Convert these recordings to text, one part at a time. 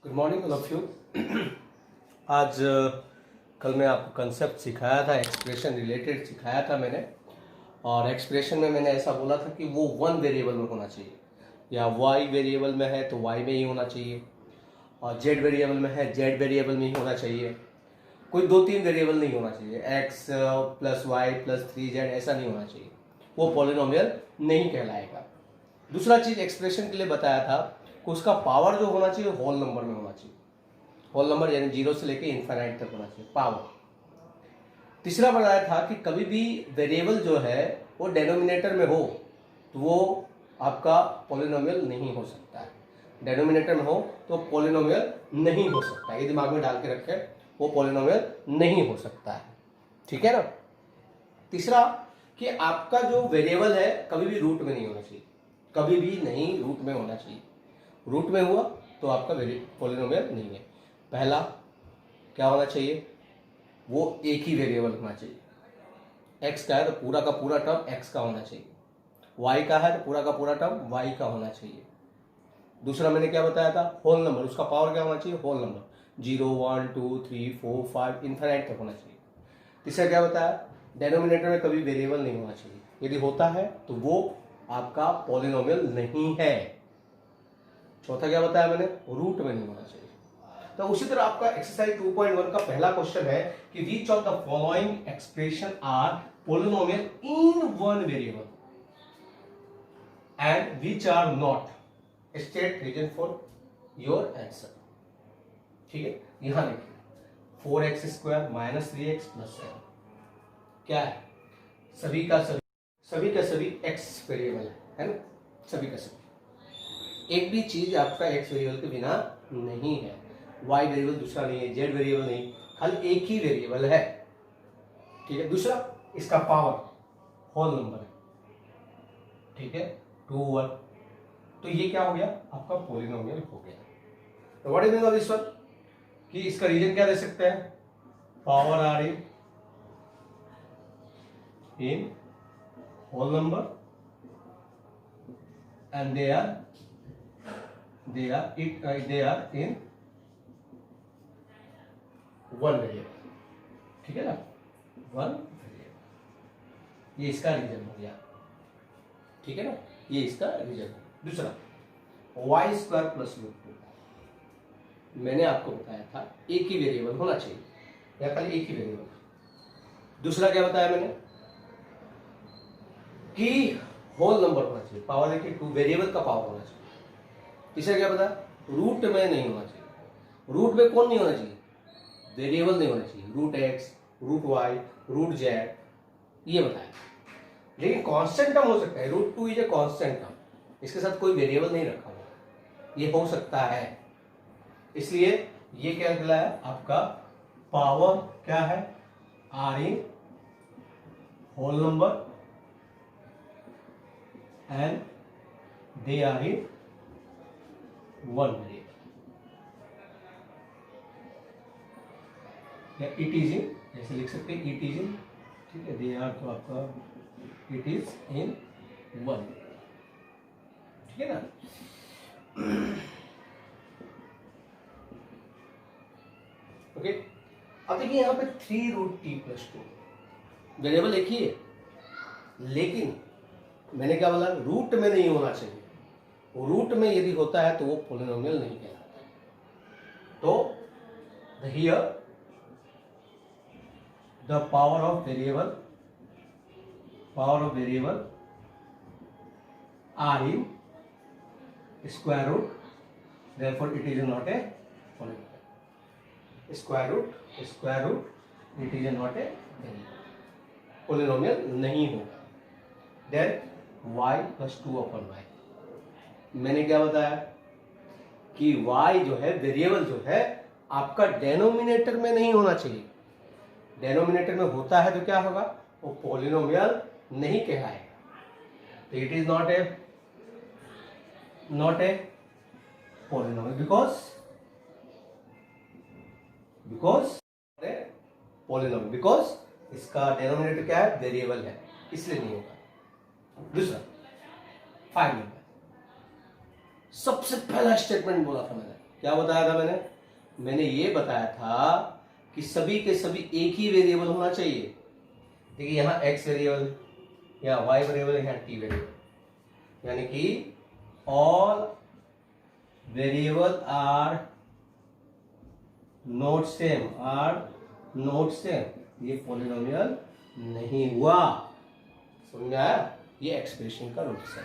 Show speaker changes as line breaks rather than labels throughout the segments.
Good morning all of you. आज कल मैं आपको कंसेप्ट सिखाया था, एक्सप्रेशन रिलेटेड सिखाया था मैंने। और एक्सप्रेशन में मैंने ऐसा बोला था कि वो वन वेरिएबल में होना चाहिए, या वाई वेरिएबल में है तो वाई में ही होना चाहिए, और जेड वेरिएबल में है जेड वेरिएबल में ही होना चाहिए। कोई दो तीन वेरिएबल नहीं होना चाहिए, x plus Y plus 3z ऐसा नहीं होना चाहिए, वो पॉलिनोमियल नहीं कहलाएगा। दूसरा चीज एक्सप्रेशन के लिए बताया था कि उसका पावर जो होना चाहिए होल नंबर में होना चाहिए, होल नंबर यानी जीरो से लेके इन्फिनाइट तक होना चाहिए पावर। तीसरा बताया था कि कभी भी वेरिएबल जो है वो डेनोमिनेटर में हो तो वो आपका पॉलिनोमियल नहीं हो सकता है, डेनोमिनेटर में हो तो पॉलिनोमियल नहीं हो सकता, ये दिमाग में डाल के रखें, वो पॉलिनोमियल नहीं हो सकता है। ठीक है ना। तीसरा कि आपका जो वेरिएबल है कभी भी रूट में नहीं होना चाहिए, कभी भी नहीं रूट में होना चाहिए। रूट में हुआ तो आपका पॉलिनोमियल नहीं है। पहला क्या होना चाहिए, वो एक ही वेरिएबल होना चाहिए। एक्स का है तो पूरा का पूरा टर्म एक्स का होना चाहिए, वाई का है तो पूरा का पूरा टर्म वाई का होना चाहिए। दूसरा मैंने क्या बताया था, होल नंबर, उसका पावर क्या होना चाहिए, होल नंबर, 0 1 2 3 4 5 इन्फिनाइट तक होना चाहिए। तीसरा क्या बताया, डेनोमिनेटर में कभी वेरिएबल नहीं होना चाहिए, यदि होता है तो वो आपका पॉलिनोमियल नहीं है। चौथा क्या बताया मैंने, रूट में नहीं होना चाहिए। तो उसी तरह आपका एक्सरसाइज 2.1 का पहला क्वेश्चन है कि which of the following expression are polynomial in one variable and which are not, state reason for your answer. ठीक है, यहां लिखिए 4x² माइनस 3x प्लस 7 क्या है, सभी का सभी x वेरिएबल है ना, सभी का सभी। एक भी चीज आपका x वेरिएबल के बिना नहीं है, y वेरिएबल दूसरा नहीं है, z वेरिएबल नहीं, खाली एक ही वेरिएबल है। ठीक है। दूसरा इसका पावर होल नंबर है, ठीक है, 2 1, तो ये क्या हो गया, आपका पॉलिनोमियल हो गया। तो what is meaning of this one, कि इसका रीजन क्या दे सकते हैं, power are in whole number and they are in one variable. ठीक है ना, वन वेरिएबल, ये इसका रीजन हो गया। ठीक है ना, ये इसका रीजन। दूसरा y² प्लस √2, मैंने आपको बताया था एक ही वेरिएबल होना चाहिए, या खाली एक ही वेरिएबल। दूसरा क्या बताया मैंने कि होल नंबर होना चाहिए, पावर देखिए 2, वेरिएबल का पावर होना चाहिए। तीसरा क्या बताया, रूट में नहीं होना चाहिए। रूट में कौन नहीं होना चाहिए, वेरिएबल नहीं होना चाहिए, root x, root y, root z, ये बताया। लेकिन कांस्टेंट टर्म हो सकता है, √2 इज ए कांस्टेंट टर्म, इसके साथ कोई वेरिएबल नहीं रखा हुआ, ये हो सकता है। इसलिए ये क्या कहलाया, आपका पावर क्या है, are in whole number and they are in one variable, या इट इज इन, जैसे लिख सकते हैं इट इज इन। ठीक है, दे आर तो आपका इट इज इन वन। ठीक है ना। ओके, अब देखिए यहाँ पे 3√t+2 वेरिएबल एक ही है, लेकिन मैंने क्या बोला, रूट में नहीं होना चाहिए। रूट में यदि होता है तो वो पॉलिनोमियल नहीं कहलाता। तो here the power of variable are in square root, therefore it is not a polynomial. Square root it is not a polynomial नहीं होगा। देन y+2/y, मैंने क्या बताया कि y जो है वेरिएबल जो है आपका डेनोमिनेटर में नहीं होना चाहिए। डेनोमिनेटर में होता है तो क्या होगा, वो पॉलिनोमियल नहीं कहलाएगा। तो it is not a polynomial because polynomial, because इसका डेनोमिनेटर क्या है, वेरिएबल है, इसलिए नहीं होगा। दूसरा 5 नंबर, सबसे पहला स्टेटमेंट बोला था मैंने, क्या बताया था मैंने ये बताया था कि सभी के सभी एक ही वेरिएबल होना चाहिए। देखिए यहाँ x वेरिएबल, यहाँ y वेरिएबल, यहाँ t वेरिएबल, यानी कि all variable are not same, ये पॉलिनोमियल नहीं हुआ। समझ में आया? ये एक्सप्रेशन का रूल्स है,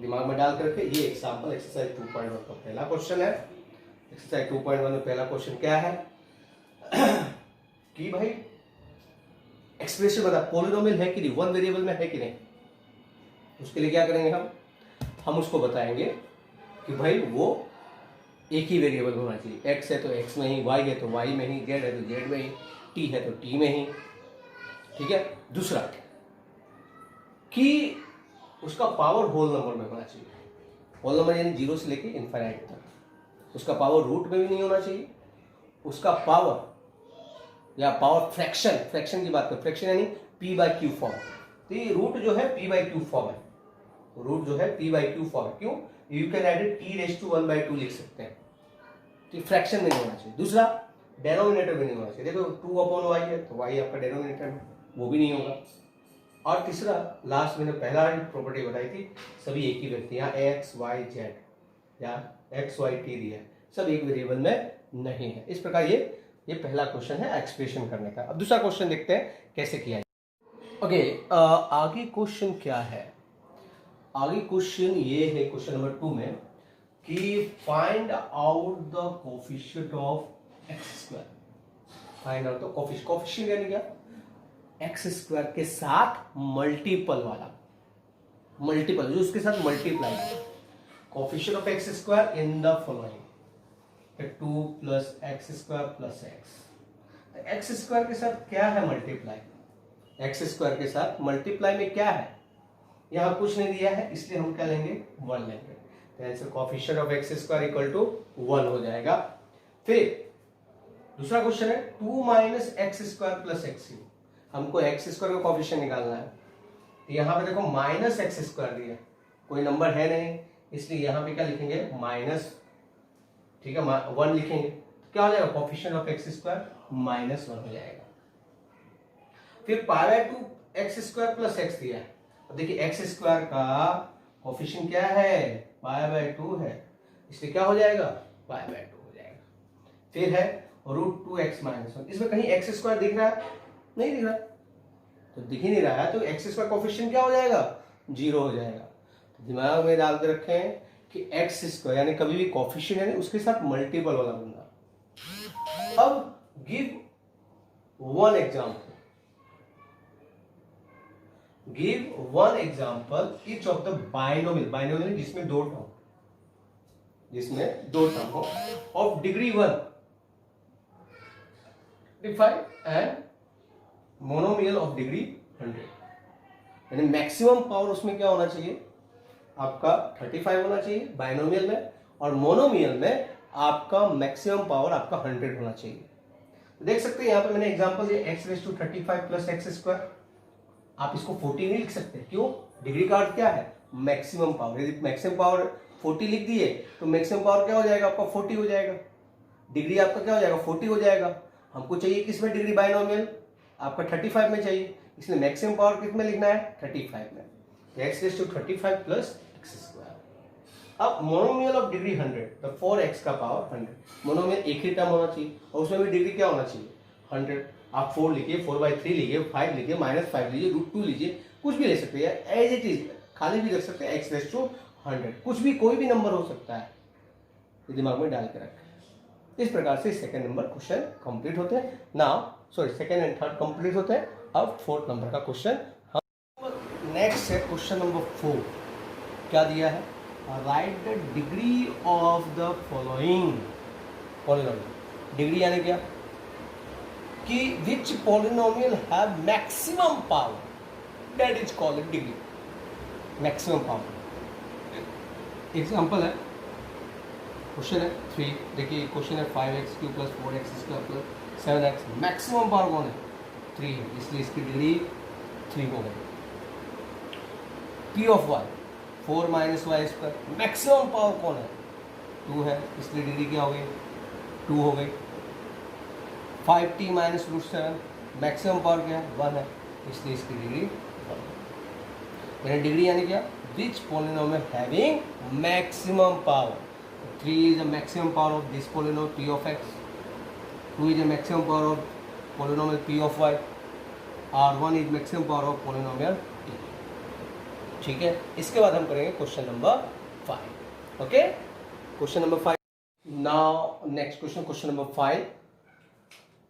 दिमाग में डाल करके। ये एग्जांपल एक्सरसाइज 2.1 का पहला क्वेश्चन है। एक्सरसाइज 2.1 में पहला क्वेश्चन क्या है कि भाई एक्सप्रेशन बता, पॉलिनोमियल है कि नहीं, वन वेरिएबल में है कि नहीं। उसके लिए क्या करेंगे हम उसको बताएंगे कि भाई वो एक ही वेरिएबल होना चाहिए। x है तो x में ही, y है तो y में ही, z है तो z में ही, t है तो t में ही। ठीक है। दूसरा कि उसका पावर होल नंबर में होना चाहिए। होल नंबर यानी 0 से लेके इनफाइनाइट तक। उसका पावर रूट में भी नहीं होना चाहिए। उसका पावर या पावर फ्रैक्शन की बात करें, फ्रैक्शन यानी p/q फॉर्म। तो ये रूट जो है p/q फॉर्म है, रूट जो है p/q फॉर्म है। क्यों? यू कैन एड t⁻1/2 लिख सकते हैं। तो फ्रैक्शन में नहीं होना चाहिए। दूसरा डेनोमिनेटर भी नहीं होना चाहिए। देखो 2/y है तो y आपका डेनोमिनेटर में, वो भी नहीं होगा। और तीसरा लास्ट मैंने पहला प्रॉपर्टी बताई थी, सभी एक ही व्यक्ति, यहाँ x y z या x y t दिया है, सब एक वेरिएबल में नहीं है। इस प्रकार ये पहला क्वेश्चन है एक्सप्रेशन करने का। अब दूसरा क्वेश्चन देखते हैं कैसे किया जाए। ओके, आगे क्वेश्चन क्या है? आगे क्वेश्चन ये है, क्वेश्चन नंबर 2 में कि find out the coefficient of x square. Find out the coefficient यानी क्या? एक्स स्क्वायर के साथ मल्टीपल वाला, मल्टीपल जो उसके साथ मल्टीप्लाई है। Coefficient of x square in the following 2 + x² + x। X square के साथ क्या है मल्टीप्लाई? एक्स स्क्वायर के साथ मल्टीप्लाई में क्या है? यहां कुछ नहीं दिया है, इसलिए हम क्या लेंगे? 1 लेंगे। तो आंसर कोफिशिएंट ऑफ x² = 1 हो जाएगा। फिर दूसरा क्वेश्चन है 2 - x² + x3। हमको x² का कोफिशिएंट निकालना है। तो यहां पे देखो -x² दिया, कोई नंबर है नहीं, इसलिए यहां पे क्या लिखेंगे? माइनस। ठीक है, 1 लिखेंगे तो क्या हो जाएगा? कोफिशिएंट ऑफ x² -1 हो जाएगा। फिर π/2 x² + x दिया है। अब देखिए x² का कोफिशिएंट क्या है? π/2 है, इसलिए क्या हो जाएगा? π/2 हो जाएगा। फिर है √2x - 1। इसमें कहीं x² दिख रहा है? नहीं दिख रहा, तो दिख ही नहीं रहा है, तो x² कोफिशिएंट क्या हो जाएगा? 0 हो जाएगा। तो दिमाग में डाल के रखें कि x² यानी कभी भी कोफिशिएंट यानी उसके साथ मल्टीपल वाला बंदा। अब give one example each of the binomial जिसमें दो टर्म हो of degree 1 define and monomial of degree 100। यानी मैक्सिमम पावर उसमें क्या होना चाहिए? आपका 35 होना चाहिए बाइनोमियल में, और मोनोमियल में आपका मैक्सिमम पावर आपका 100 होना चाहिए। तो देख सकते हैं यहाँ पे मैंने एग्जांपल दिया x⁵ + x²। आप इसको 40 नहीं लिख सकते। क्यों? डिग्री का अर्थ क्या है? Maximum power. यदि मैक्सिमम पावर 40 लिख दिए तो मैक्सिमम पावर क्या हो जाएगा? आपका 40 हो जाएगा। डिग्री आपका क्या हो जाएगा? 40 हो जाएगा। हमको चाहिए किसमें डिग्री? बाइनोमियल आपका 35 में चाहिए, इसलिए मैक्सिमम पावर किसमें लिखना है? 35 में। x⁵ + x²। अब मोनोमियल ऑफ डिग्री 100, तो 4x का पावर 100। मोनोमियल एक ही टर्म होना चाहिए और उसमें भी डिग्री क्या होना चाहिए? 100। आप 4 लिखिए, 4/3 लिखिए, 5 लिखिए, -5 लीजिए, √2 लीजिए, कुछ भी ले सकते हैं, एज इट इज खाली भी रख सकते हैं x⁻100। कुछ भी, कोई भी नंबर हो सकता है, तो दिमाग में डाल के रखें। इस प्रकार से सेकंड नंबर क्वेश्चन कंप्लीट होते हैं। सेकंड एंड थर्ड कंप्लीट होते हैं। अब फोर्थ नंबर का क्वेश्चन नेक्स्ट है, क्वेश्चन नंबर 4। क्या दिया है? Write the degree of the following polynomial. Degree यानी क्या? कि which polynomial have maximum power, that is called degree. Maximum power. Example है, क्वेश्चन है 3। देखिए क्वेश्चन है 5x³ + 4x² + 7x। Maximum power कौन है? 3 है, इसलिए इसकी डिग्री 3 हो गई। P of y 4 - y²। Maximum power कौन है? 2 है, इसलिए डिग्री क्या हो गई 2 हो गई। 5t minus root 7 maximum power क्या है 1 है, इसलिए इसकी डिग्री 1 है। डिग्री यानी क्या, which polynomial having maximum power. 3 is the maximum power of this polynomial p of x, 2 is the maximum power of polynomial p of y, और 1 is maximum power of polynomial t। ठीक है, इसके बाद हम करेंगे question number 5। Okay, question number 5 now. Next question, question number 5,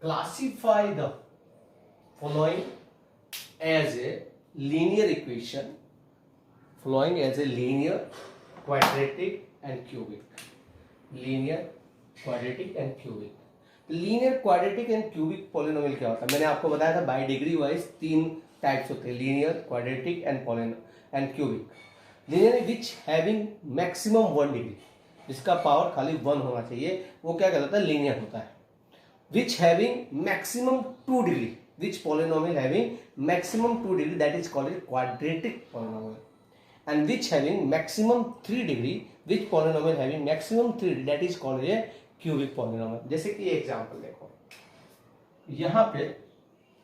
classify the following as a linear equation, following as a linear, quadratic and cubic. Linear, quadratic and cubic. Linear, quadratic and cubic polynomial क्या होता है, मैंने आपको बताया था bye degree wise 3 types होते हैं, linear, quadratic and cubic. Linear which having maximum 1 degree, जिसका पावर खाली 1 होना चाहिए, वो क्या कहलाता है, लीनियर होता है। Which having maximum 2 degree, which polynomial having maximum 2 degree, that is called quadratic polynomial. and which having maximum 3 degree, which polynomial having maximum 3 degree, that is called a cubic polynomial। जैसे कि example देखो, यहाँ पे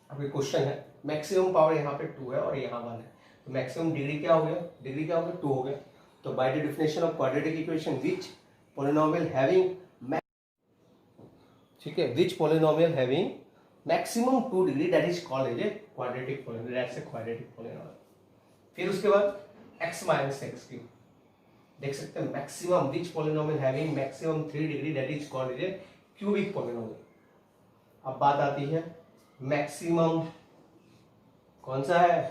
अभी question है, maximum power यहाँ पे 2 है और यहाँ 1 है, तो मैक्सिमम डिग्री क्या हो गया, डिग्री क्या हो गया 2 हो गया। तो by the definition of quadratic equation, which polynomial having, ठीक है, which polynomial having maximum 2 degree, that is called a quadratic polynomial, that's a quadratic polynomial. फिर उसके बाद x माइनस एक्स क्यूब, देख सकते हैं maximum, which polynomial having maximum 3 degree, that is called A cubic polynomial. अब बात आती है मैक्सिमम कौन सा है,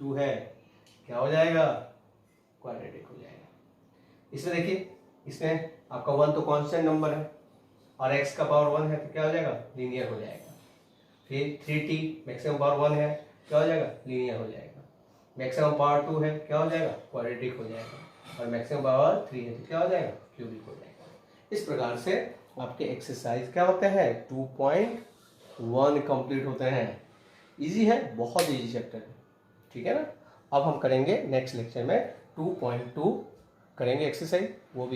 2 है, क्या हो जाएगा, क्वाड्रेटिक हो जाएगा। इसमें देखिए, इसमें आपका 1 तो कांस्टेंट नंबर है और x का पावर 1 है, तो क्या हो जाएगा, लीनियर हो जाएगा। फिर 3t मैक्सिमम पावर 1 है, क्या हो जाएगा, लीनियर हो जाएगा। मैक्सिमम पावर 2 है, क्या हो जाएगा, क्वाड्रेटिक हो जाएगा। और मैक्सिमम पावर 3 है, तो क्या हो जाएगा, क्यूबिक हो जाएगा। इस प्रकार से आपके एक्सरसाइज क्या होते हैं, 2.1 कंप्लीट होते हैं। इजी है, बहुत इजी चैप्टर है, ठीक है ना। अब हम करेंगे नेक्स्ट लेक्चर में 2.2 करेंगे एक्सरसाइज, वो भी